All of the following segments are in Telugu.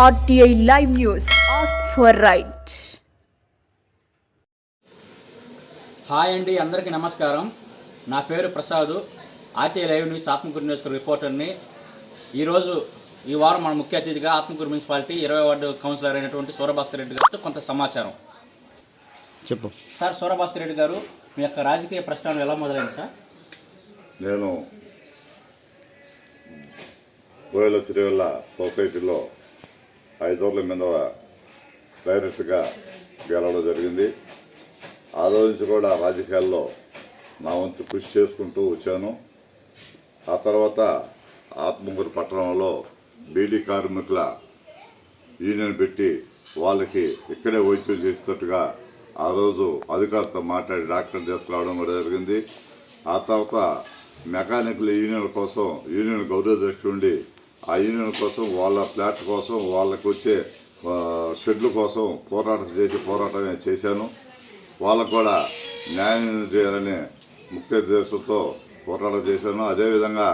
RTI Live News. Ask for right. Hi అండి, అందరికీ నమస్కారం. నా పేరు Prasad, RTI live news Atmakur నియోజకవర్గ రిపోర్టర్ని. ఈ వారం మన ముఖ్య అతిథిగా ఆత్మకూరు మున్సిపాలిటీ 20వ వార్డు కౌన్సిలర్ అయినటువంటి సూరభాస్కర్ రెడ్డి గారితో కొంత సమాచారం. చెప్పు సార్, సూరభాస్కర్ రెడ్డి గారు, మీ యొక్క రాజకీయ ప్రస్థానం ఎలా మొదలైంది సార్? నేను గోయల సిరివెల్ల సొసైటీలో 5 రోజుల మీద డైరెక్ట్గా గెలవడం జరిగింది. ఆ రోజు నుంచి కూడా రాజకీయాల్లో నా వంతు కృషి చేసుకుంటూ వచ్చాను. ఆ తర్వాత ఆత్మకూరు పట్టణంలో బీడీ కార్మికుల యూనియన్ పెట్టి వాళ్ళకి ఇక్కడే వైద్యం చేసేటట్టుగా ఆ రోజు అధికారులతో మాట్లాడి డాక్టర్ తీసుకురావడం కూడా జరిగింది. ఆ తర్వాత మెకానికల్ యూనియన్ కోసం యూనియన్ గౌరవాధ్యక్షుడు ఉండి ఆ యూనియన్ కోసం వాళ్ళ ఫ్లాట్ కోసం వాళ్ళకి వచ్చే షెడ్ల కోసం పోరాటమే చేశాను. వాళ్ళకు కూడా న్యాయం చేయాలనే ముఖ్య ఉద్దేశంతో పోరాటం చేశాను. అదేవిధంగా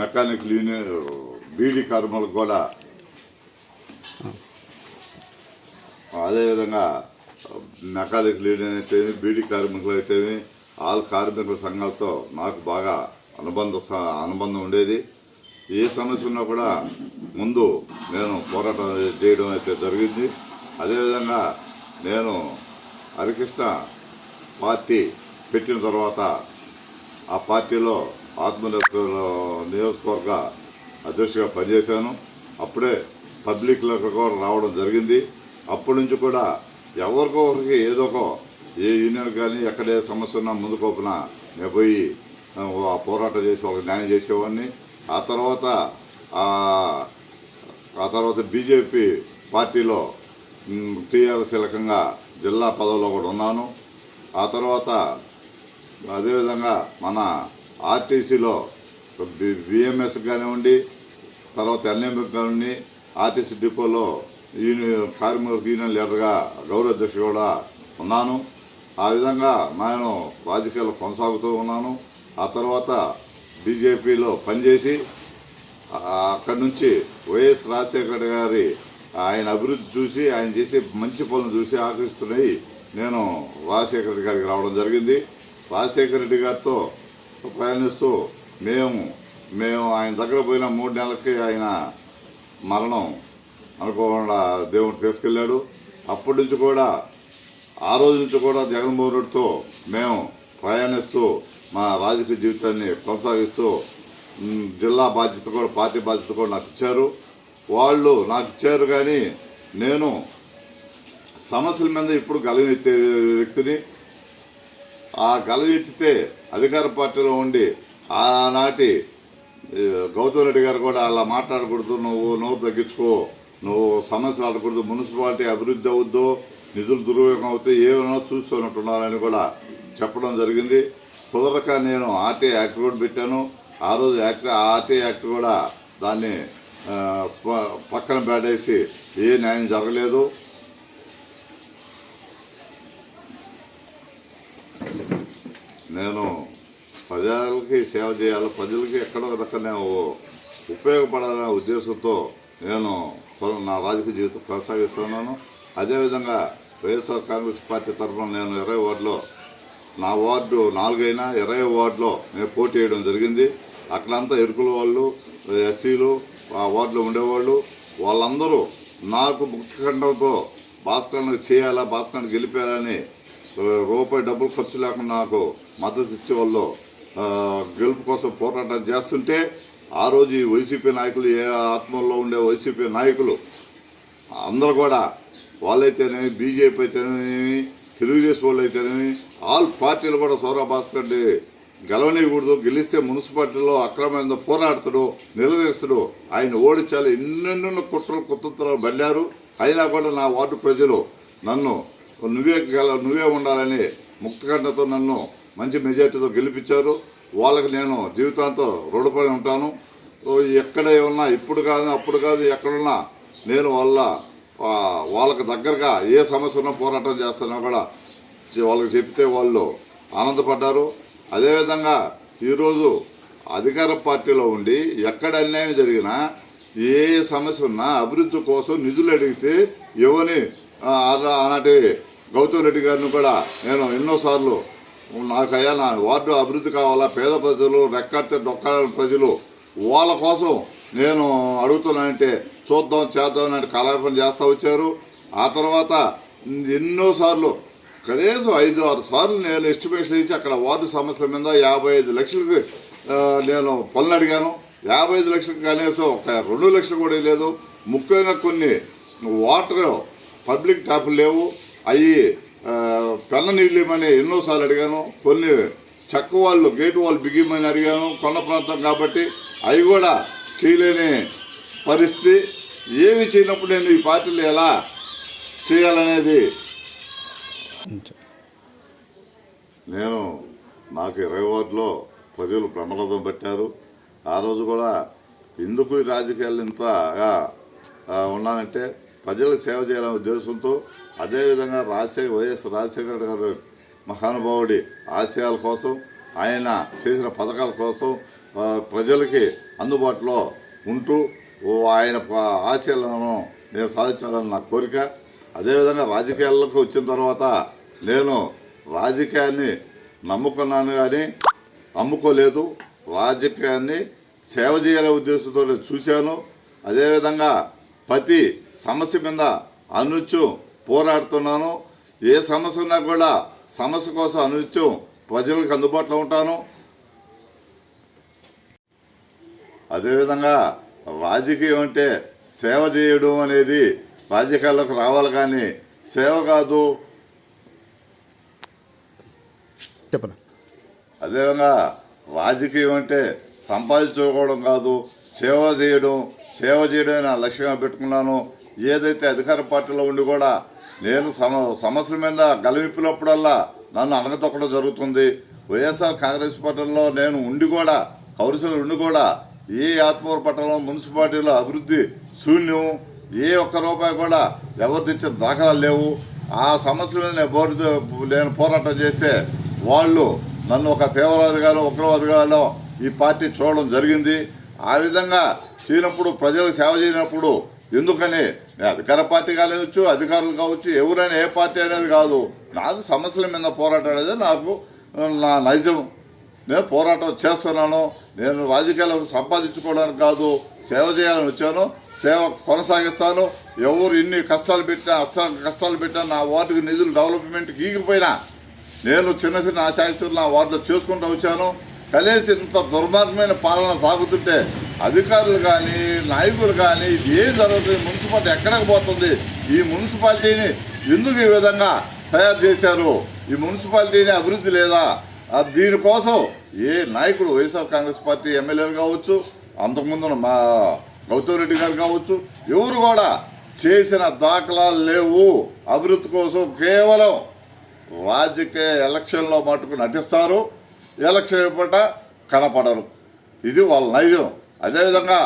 మెకానికల్ యూనియన్ బీడీ కార్మికులకు కూడా అదేవిధంగా మెకానికల్ యూనియన్ అయితేమి బీడీ కార్మికులు అయితేమి ఆల్ కార్మికుల సంఘాలతో నాకు బాగా అనుబంధం ఉండేది. ఏ సమస్య ఉన్నా కూడా ముందు నేను పోరాటం చేయడం అయితే జరిగింది. అదేవిధంగా నేను హరికృష్ణ పార్టీ పెట్టిన తర్వాత ఆ పార్టీలో ఆత్మనిర్భర్ నియోజకవర్గ అధ్యక్షుడిగా పనిచేశాను. అప్పుడే పబ్లిక్లోకి కూడా రావడం జరిగింది. అప్పటి నుంచి కూడా ఎవరికొకరికి ఏదో ఒక ఏ యూనియన్ కానీ ఎక్కడే సమస్య ఉన్నా ముందుకోపినా నేను పోయి ఆ పోరాటం చేసి వాళ్ళకి న్యాయం చేసేవాడిని. ఆ తర్వాత బీజేపీ పార్టీలో టీఆర్ఎస్ రకంగా జిల్లా పదవిలో కూడా ఉన్నాను. ఆ తర్వాత అదేవిధంగా మన ఆర్టీసీలో బిఎంఎస్ కానివ్వండి, తర్వాత ఎన్ఎంఎస్ కానివ్వండి, ఆర్టీసీ డిపోలో కార్మిక యూనియన్ లీడర్గా గౌరవ అధ్యక్షుడు కూడా ఉన్నాను. ఆ విధంగా నేను రాజకీయాలు కొనసాగుతూ ఉన్నాను. ఆ తర్వాత బీజేపీలో పనిచేసి అక్కడి నుంచి వైఎస్ రాజశేఖర గారి ఆయన అభివృద్ధి చూసి ఆయన చేసే మంచి పనులు చూసి ఆకర్షిస్తున్నాయి నేను రాజశేఖర రెడ్డి గారికి రావడం జరిగింది. రాజశేఖర రెడ్డి గారితో ప్రయాణిస్తూ మేము ఆయన దగ్గర పోయిన 3 నెలలకి ఆయన మరణం అనుకోకుండా దేవుడు తీసుకెళ్ళాడు. అప్పటి నుంచి కూడా ఆ రోజు నుంచి కూడా జగన్మోహన్ రెడ్డితో మేము ప్రయాణిస్తూ మా రాజకీయ జీవితాన్ని కొనసాగిస్తూ జిల్లా బాధ్యత కూడా పార్టీ బాధ్యత కూడా నాకు ఇచ్చారు. వాళ్ళు నాకు ఇచ్చారు కానీ నేను సమస్యల మీద ఇప్పుడు గలవెత్తే వ్యక్తిని. ఆ గలవెత్తితే అధికార పార్టీలో ఉండి ఆనాటి గౌతమ్ రెడ్డి గారు కూడా అలా మాట్లాడకూడదు, నువ్వు తగ్గించుకో, నువ్వు సమస్యలు ఆడకూడదు, మున్సిపాలిటీ అభివృద్ధి అవుద్దు, నిధులు దుర్వినియోగం అవుతాయి, ఏమైనా చూస్తున్నట్టున్నారని కూడా చెప్పడం జరిగింది. కుదరక నేను ఆర్టీఐ యాక్ట్ కూడా పెట్టాను. ఆ రోజు ఆర్టీఐ యాక్ట్ కూడా దాన్ని పక్కన పెట్టేసి ఏ న్యాయం జరగలేదు. నేను ప్రజలకి సేవ చేయాలి, ప్రజలకి ఎక్కడో రకనే ఉపయోగపడాలనే ఉద్దేశంతో నేను నా రాజకీయ జీవితం కొనసాగిస్తున్నాను. అదేవిధంగా వైఎస్ఆర్ కాంగ్రెస్ పార్టీ తరఫున నేను 20 వార్డులో నా వార్డు 4 అయినా 20 వార్డులో నేను పోటీ చేయడం జరిగింది. అక్కడంతా ఎరుకుల వాళ్ళు, ఎస్సీలు ఆ వార్డులో ఉండేవాళ్ళు, వాళ్ళందరూ నాకు ముఖ్యఖండంతో భాస్కర్ని చేయాలా, భాస్కర్ని గెలిపేయాలని రూపాయి డబ్బులు ఖర్చు లేకుండా నాకు మద్దతు ఇచ్చేవాళ్ళు గెలుపు కోసం పోరాటం చేస్తుంటే ఆ రోజు ఈ వైసీపీ నాయకులు, ఏ ఆత్మల్లో ఉండే వైసీపీ నాయకులు అందరూ కూడా వాళ్ళైతేనేమి, బీజేపీ అయితేనేమి, తెలుగుదేశం వాళ్ళు అయితేనేమి, ఆల్ పార్టీలు కూడా సూరభాస్కర్ రెడ్డి గెలవనీయకూడదు, గెలిస్తే మున్సిపాలిటీలో అక్రమంగా పోరాడుతాడు, నిలదీస్తాడు, ఆయన ఓడించాలి, ఎన్నెన్నో కుట్రలు బడ్డారు. అయినా కూడా నా వార్డు ప్రజలు నన్ను నువ్వే ఉండాలని ముక్తకంఠతో నన్ను మంచి మెజార్టీతో గెలిపించారు. వాళ్ళకి నేను జీవితాంతం రుణపడి ఉంటాను. ఎక్కడ ఉన్నా, ఇప్పుడు కాదు అప్పుడు కాదు, ఎక్కడున్నా నేను వాళ్ళకి దగ్గరగా ఏ సమస్య ఉన్నా పోరాటం చేస్తానో కూడా వాళ్ళకి చెప్తే వాళ్ళు ఆనందపడ్డారు. అదేవిధంగా ఈరోజు అధికార పార్టీలో ఉండి ఎక్కడ అన్యాయం జరిగినా ఏ సమస్య ఉన్నా అభివృద్ధి కోసం నిధులు అడిగితే ఇవ్వని ఆనాటి గౌతమ్ రెడ్డి గారిని కూడా నేను ఎన్నోసార్లు నాకయ్యా నా వార్డు అభివృద్ధి కావాలా, పేద ప్రజలు రెక్కడితే డొక్కాలని ప్రజలు వాళ్ళ కోసం నేను అడుగుతున్నానంటే చూద్దాం చేద్దాం అంటే కలాపం చేస్తూ వచ్చారు. ఆ తర్వాత ఎన్నోసార్లు కనీసం 5-6 సార్లు నేను ఎస్టిమేషన్ ఇచ్చి అక్కడ వార్డు సమస్యల మీద 55 లక్షలకి నేను పనులు అడిగాను. 55 లక్షలకు కనీసం ఒక 2 లక్షలు కూడా లేదు. ముఖ్యంగా కొన్ని వాటర్ పబ్లిక్ ట్యాపులు లేవు, అవి పెన్న నీళ్ళు ఇవ్వమని ఎన్నోసార్లు అడిగాను. కొన్ని చెక్క వాళ్ళు గేటు వాళ్ళు బిగిమని అడిగాను, కొండ ప్రాంతం కాబట్టి అవి కూడా చేయలేని పరిస్థితి. ఏమి చేయనప్పుడు నేను ఈ పార్టీలు ఎలా చేయాలనేది నేను నాకు 20 వార్డులో ప్రజలు బ్రహ్మరథం పెట్టారు. ఆ రోజు కూడా ఎందుకు ఈ రాజకీయాలు ఇంతగా ఉన్నానంటే ప్రజలకు సేవ చేయాలనే ఉద్దేశంతో, అదేవిధంగా వైఎస్ రాజశేఖర గారు మహానుభావుడి ఆశయాల కోసం, ఆయన చేసిన పథకాల కోసం ప్రజలకి అందుబాటులో ఉంటూ ఆయన ఆశయాలను నేను సాధించాలని నా కోరిక. అదేవిధంగా రాజకీయాల్లోకి వచ్చిన తర్వాత నేను రాజకీయాన్ని నమ్ముకున్నాను కానీ అమ్ముకోలేదు. రాజకీయాన్ని సేవ చేయాలనే ఉద్దేశంతో చూశాను. అదేవిధంగా ప్రతి సమస్య మీద అనుత్యం పోరాడుతున్నాను. ఏ సమస్య ఉన్నా కూడా సమస్య కోసం అనుత్యం ప్రజలకు అందుబాటులో ఉంటాను. అదేవిధంగా రాజకీయం అంటే సేవ చేయడం అనేది రాజకీయాల్లోకి రావాలి కానీ సేవ కాదు. చెప్పండి. అదేవిధంగా రాజకీయం అంటే సంపాదించుకోవడం కాదు, సేవ చేయడమే నా లక్ష్యంగా పెట్టుకున్నాను. ఏదైతే అధికార పార్టీలో ఉండి కూడా నేను సమస్యల మీద గలవిప్పినప్పుడల్లా నన్ను అణగతొక్కడం జరుగుతుంది. వైఎస్ఆర్ కాంగ్రెస్ పార్టీలో నేను ఉండి కూడా కౌన్సిలర్ ఉండి కూడా ఏ ఆత్మూరు పట్టణంలో మున్సిపాలిటీలో అభివృద్ధి శూన్యం, ఏ ఒక్క రూపాయి కూడా ఎవరు తెచ్చిన దాఖలాలు లేవు. ఆ సమస్యల మీద నేను పోరాటం చేస్తే వాళ్ళు నన్ను ఒక తీవ్రవాదిగానో ఉగ్రవాదిగానో ఈ పార్టీ చూడడం జరిగింది. ఆ విధంగా చేయనప్పుడు ప్రజలకు సేవ చేయనప్పుడు ఎందుకని అధికార పార్టీ కావచ్చు, అధికారులు కావచ్చు, ఎవరైనా ఏ పార్టీ అనేది కాదు, నాకు సమస్యల మీద పోరాటం అనేది నాకు నా నైజం. నేను పోరాటం చేస్తున్నాను. నేను రాజకీయాలకు సంపాదించుకోవడానికి కాదు, సేవ చేయాలని వచ్చాను. సేవ కొనసాగిస్తాను. ఎవరు ఎన్ని కష్టాలు పెట్టినా నా వార్డుకి నిధులు డెవలప్మెంట్కి ఈగిపోయినా నేను చిన్న ఆశాయితులు నా వార్డులో చేసుకుంటూ వచ్చాను. కనీసం ఇంత దుర్మార్గమైన పాలన సాగుతుంటే అధికారులు కానీ నాయకులు కానీ ఇది ఏం జరుగుతుంది, మున్సిపాలిటీ ఎక్కడికి పోతుంది, ఈ మున్సిపాలిటీని ఎందుకు ఈ విధంగా తయారు చేశారు, ఈ మున్సిపాలిటీని అభివృద్ధి లేదా, దీనికోసం ఏ నాయకుడు వైఎస్ఆర్ కాంగ్రెస్ పార్టీ ఎమ్మెల్యేలు కావచ్చు, అంతకుముందు మా గౌతమ్ రెడ్డి గారు కావచ్చు, ఎవరు కూడా చేసిన దాఖలాలు లేవు. అభివృద్ధి కోసం కేవలం రాజకీయ ఎలక్షన్లో మటుకు నటిస్తారు, ఎలక్షన్ పూట కనపడరు. ఇది వాళ్ళ నైజం. అదేవిధంగా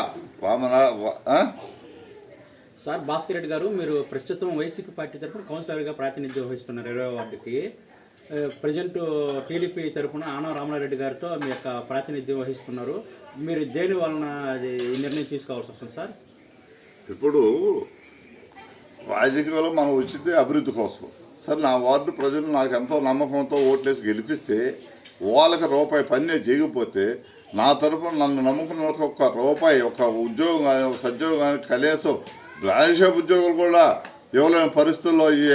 సార్ భాస్కర్ రెడ్డి గారు, మీరు ప్రస్తుతం వైసీపీ పార్టీ తరఫున కౌన్సిలర్గా ప్రాతినిధ్యం వహిస్తున్నారు 20వ వార్డుకి. ప్రజెంట్ టీడీపీ తరఫున ఆనవ రామనారెడ్డి గారితో మీ యొక్క ప్రాతినిధ్యం వహిస్తున్నారు. మీరు దేని వలన అది నిర్ణయం తీసుకోవాల్సి వస్తుంది సార్? ఇప్పుడు రాజకీయాల్లో మనం వచ్చింది అభివృద్ధి కోసం. సార్ నా వార్డు ప్రజలు నాకు ఎంతో నమ్మకంతో ఓట్లేసి గెలిపిస్తే వాళ్ళకి రూపాయి పని చేయకపోతే నా తరఫున నన్ను నమ్ముకున్న ఒక్క రూపాయి, ఒక ఉద్యోగం కానీ ఒక సద్యోగం కానీ కనీసం బ్రాండ్ షాప్ ఉద్యోగులు కూడా ఇవ్వలేని పరిస్థితుల్లో ఈ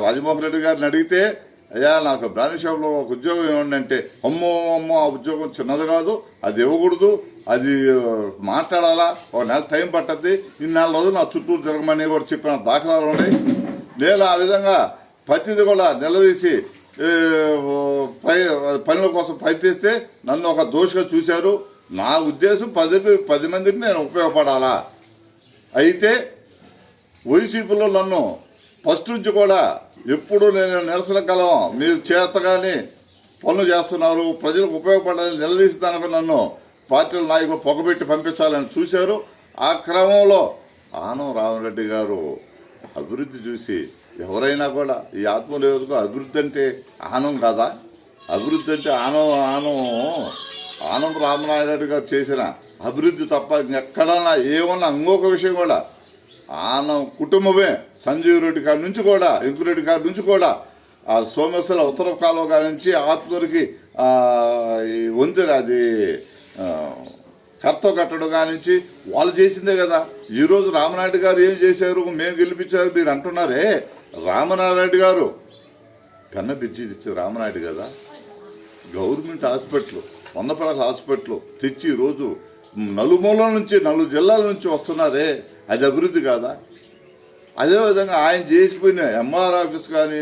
రాజమోహన్ రెడ్డి గారిని అడిగితే, అయ్యా నాకు బ్రాండ్ షాప్లో ఒక ఉద్యోగం ఇవ్వండి అంటే, అమ్మో ఆ ఉద్యోగం చిన్నది కాదు, అది ఇవ్వకూడదు, అది మాట్లాడాలా, ఒక నెల టైం పట్టద్ది, ఈ 4 రోజులు నా చుట్టూ తిరగమని కూడా చెప్పిన దాఖలాలు ఉన్నాయి. నేను ఆ విధంగా ప్రతిదీ కూడా నిలదీసి పనుల కోసం ప్రయత్నిస్తే నన్ను ఒక దోషిగా చూశారు. నా ఉద్దేశం 10 మందికి నేను ఉపయోగపడాలా. అయితే వైసీపీలో నన్ను ఫస్ట్ నుంచి కూడా ఎప్పుడు నేను నిరసన కలం, మీరు చేతగాని పనులు చేస్తున్నారు, ప్రజలకు ఉపయోగపడాలని నిలదీసేదానికి నన్ను పార్టీల నాయకులు పొగబెట్టి పంపించాలని చూశారు. ఆ క్రమంలో ఆనవ రామరెడ్డి గారు అభివృద్ధి చూసి ఎవరైనా కూడా ఈ ఆత్మనియోజకవర్గం అభివృద్ధి అంటే ఆనం కాదా? అభివృద్ధి అంటే ఆనం రామనారాయణ గారు చేసిన అభివృద్ధి తప్ప ఎక్కడన్నా ఏమన్నా ఇంకొక విషయం కూడా ఆయన కుటుంబమే సంజీవ్ రెడ్డి గారి నుంచి కూడా ఇంకురెడ్డి గారి నుంచి కూడా ఆ సోమేశ్వర ఉత్తర కాలువ గారి నుంచి ఆత్మూరికి ఈ వంతెన అది కర్త కట్టడం కానించి వాళ్ళు చేసిందే కదా. ఈరోజు రామనాయుడు గారు ఏం చేశారు, మేము గెలిపించారు మీరు అంటున్నారే. రామనాయుడు గారు కన్న పిచ్చి తెచ్చి రామనాయుడు కదా గవర్నమెంట్ హాస్పిటల్ వందపడక హాస్పిటల్ తెచ్చి ఈరోజు నలుమూలల నుంచి 4 జిల్లాల నుంచి వస్తున్నారే, అది అభివృద్ధి కాదా? అదేవిధంగా ఆయన చేసిపోయిన ఎంఆర్ ఆఫీస్ కానీ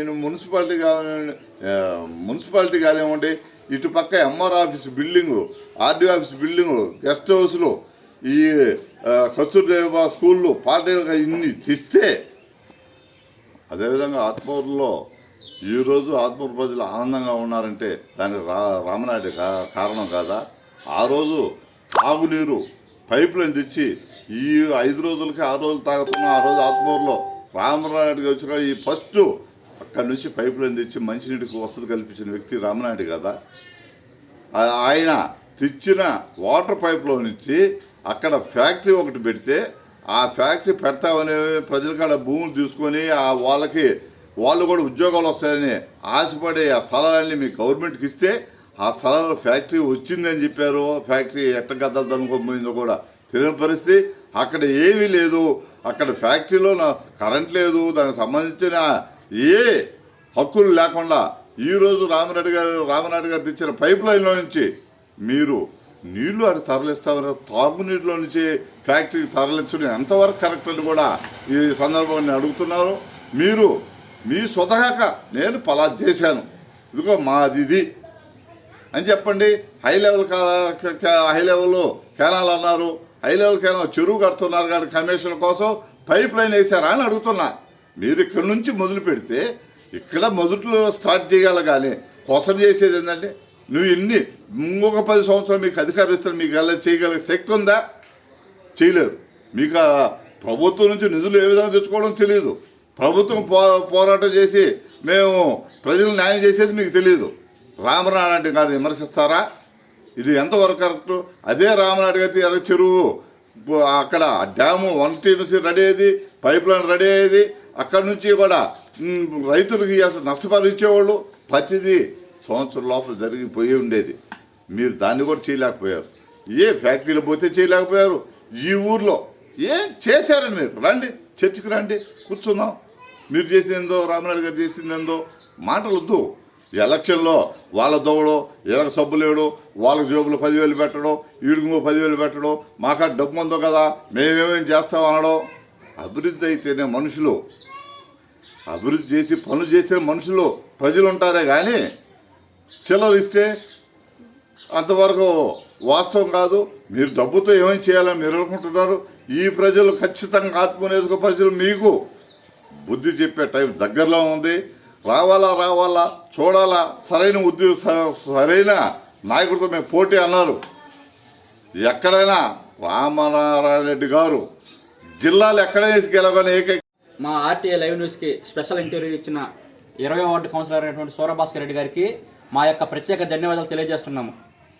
మున్సిపాలిటీ కానివ్వండి, ఇటు పక్క MR office building, RD office building, guest హౌస్లు, ఈ కస్తూర్బా స్కూళ్ళు, పాఠశాలగా ఇన్ని తెస్తే అదేవిధంగా ఆత్మూరులో ఈరోజు ఆత్మూరు ప్రజలు ఆనందంగా ఉన్నారంటే దానికి రామనాయుడు కారణం కాదా? ఆ రోజు తాగునీరు పైప్ లైన్ తెచ్చి ఈ 5 రోజులకి 6 రోజులు తాగుతున్నాం. ఆ రోజు ఆత్మూరులో రామనాయుడు వచ్చిన ఈ ఫస్ట్ అక్కడి నుంచి పైప్ లైన్ తెచ్చి మంచినీటికి వసతి కల్పించిన వ్యక్తి రామనాయుడు కదా. ఆయన తెచ్చిన వాటర్ పైప్లో నుంచి అక్కడ ఫ్యాక్టరీ ఒకటి పెడితే ఆ ఫ్యాక్టరీ పెడతామని ప్రజల కాడ భూములు తీసుకొని వాళ్ళు కూడా ఉద్యోగాలు వస్తాయని ఆశపడి ఆ స్థలాలన్నీ మీ గవర్నమెంట్కి ఇస్తే ఆ స్థలాల్లో ఫ్యాక్టరీ వచ్చిందని చెప్పారు. ఫ్యాక్టరీ ఎట్ట గద్దలు దనుకోపోయిందో కూడా తెలియని పరిస్థితి. అక్కడ ఏమీ లేదు, అక్కడ ఫ్యాక్టరీలో కరెంట్ లేదు, దానికి సంబంధించిన ఏ హక్కులు లేకుండా ఈరోజు రామనాయుడు గారు తెచ్చిన పైప్ లైన్లో నుంచి మీరు నీళ్లు అది తరలిస్తామని తాగునీటిలో నుంచి ఫ్యాక్టరీకి తరలించడం ఎంతవరకు కరెక్ట్ అని కూడా ఈ సందర్భాన్ని అడుగుతున్నారు. మీరు మీ స్వతహాక నేను పలా చేశాను, ఇదిగో మాది ఇది అని చెప్పండి. హై లెవెల్లో కెనాల్ అన్నారు, హై లెవెల్ కెనాల్ చెరువు కడుతున్నారు కానీ కమిషన్ కోసం పైప్ లైన్ వేసారా అని అడుగుతున్నా. మీరు ఇక్కడి నుంచి మొదలు పెడితే ఇక్కడ మొదట్లో స్టార్ట్ చేయాలి కానీ కోసం చేసేది ఏంటంటే నువ్వు ఇంకొక 10 సంవత్సరాలు మీకు అధికారం ఇస్తారు, మీకు అలా చేయగలిగే శక్తి ఉందా? చేయలేరు. మీకు ప్రభుత్వం నుంచి నిధులు ఏ విధంగా తెచ్చుకోవడం తెలియదు. ప్రభుత్వం పోరాటం చేసి మేము ప్రజలు న్యాయం చేసేది మీకు తెలియదు. రామనాయుడు గారు విమర్శిస్తారా? ఇది ఎంతవరకు కరెక్ట్? అదే రామనాయుడు గారి చెరువు అక్కడ డ్యాము 1 రెడీ అయ్యేది, పైప్ లైన్ రెడీ అయ్యేది, అక్కడి నుంచి కూడా రైతులకి అసలు నష్టపరిహారం ఇచ్చేవాళ్ళు. ప్రతిదీ సంవత్సరం లోపల జరిగిపోయి ఉండేది. మీరు దాన్ని కూడా చేయలేకపోయారు. ఏ ఫ్యాక్టరీలో పోతే చేయలేకపోయారు. ఈ ఊర్లో ఏం చేశారని మీరు రండి, చర్చికి రండి, కూర్చుందాం. మీరు చేసిందేందో రామనాయుడు గారు చేసిందేందో మాటలొద్దు. ఎలక్షన్లో వాళ్ళ దోవడం, ఎవరికి సబ్బు లేడు, వాళ్ళకి జోబులు 10,000 పెట్టడం, వీడికి 10,000 పెట్టడం, మాకు డబ్బు ఉందో కదా మేమేమేం చేస్తాం అనడం. అభివృద్ధి అయితేనే మనుషులు, అభివృద్ధి చేసి పనులు చేసే మనుషులు ప్రజలు ఉంటారే కానీ చిల్లలు ఇస్తే అంతవరకు వాస్తవం కాదు. మీరు డబ్బుతో ఏమేమి చేయాలని మీరు అనుకుంటున్నారు. ఈ ప్రజలు ఖచ్చితంగా ఆత్మనియోజక ప్రజలు మీకు బుద్ధి చెప్పే టైం దగ్గరలో ఉంది. రావాలా చూడాలా, సరైన నాయకుడితో మేము పోటీ అన్నారు. ఎక్కడైనా రామనారాయణ రెడ్డి గారు జిల్లాలు ఎక్కడైనా గెలవని ఏకైక మా ఆర్టీఐ లైవ్ న్యూస్కి స్పెషల్ ఇంటర్వ్యూ ఇచ్చిన 20వ వార్డు కౌన్సిలర్ అయినటువంటి సూరభాస్కర్ రెడ్డి గారికి మా యొక్క ప్రత్యేక ధన్యవాదాలు తెలియజేస్తున్నాము.